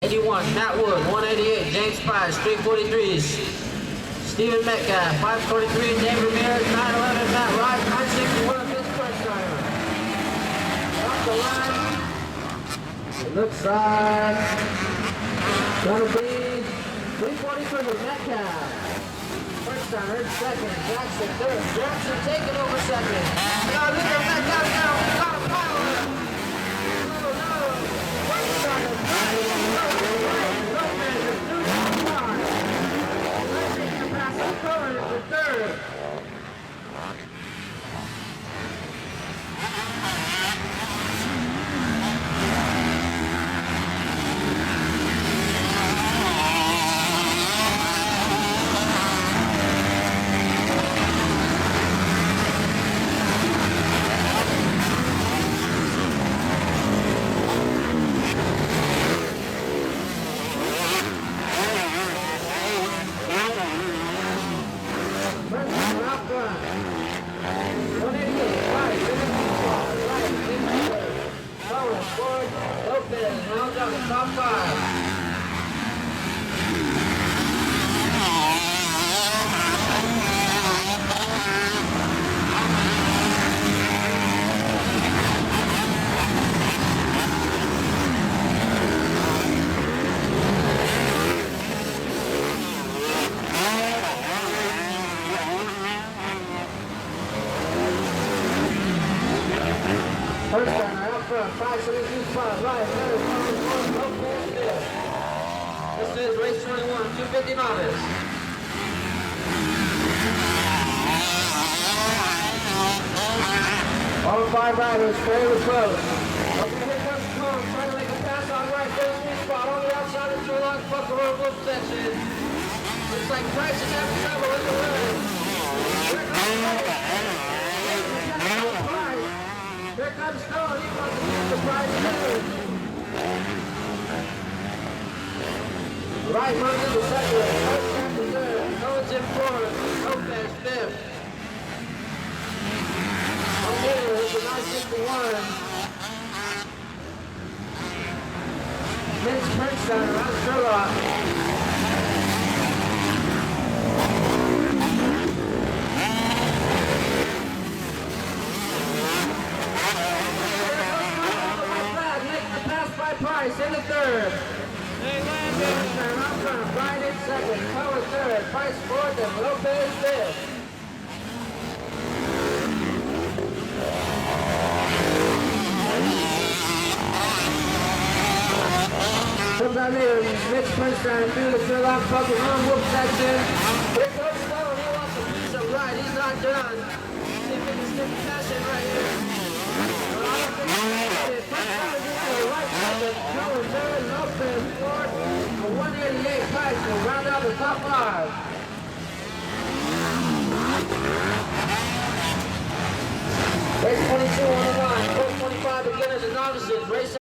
81, Matt Wood, 188, James Price, 343s, Stephen Metcalf, 543, Dave Ramirez, 911, Matt Wright, 961, Vince Bergstein. Off the line, it looks like gonna be 343 with Metcalf. Bergstein, second, Jackson, third, Jackson taking over second. Now, look at Metcalf now, we got a pile of them. No, Bergstein, Cohen is the third. Rounds out the top five. First runner out front, 572 spot, right, this is race 21, 250 novice. All five riders, fairly close. Okay, here comes Cohen, trying to make a pass on right, first sweet spot, on the outside of the long buckle wolf section. Looks like Price is having trouble with the run. Here comes Cohen, he wants to get the prize too. Right runs in the second, first after third, Cohen's in fourth, Lopez fifth. On here is the 961. Vince Bergstein around Sherlock. Price in the third. Hey, Landon. Out front, Brian in second. Cohen third. Price fourth and Lopez fifth. Comes out here, Mitch Bergstein through the Sherlock bucket run whoop section. Here comes Cohen. He wants to do some right. He's not done. See if he can stick passion right here. But I don't think he's going to Cohen third, Lopez fourth, a 188 Price will round out the top five. Race 22 on the line, 425 beginners and novices. Race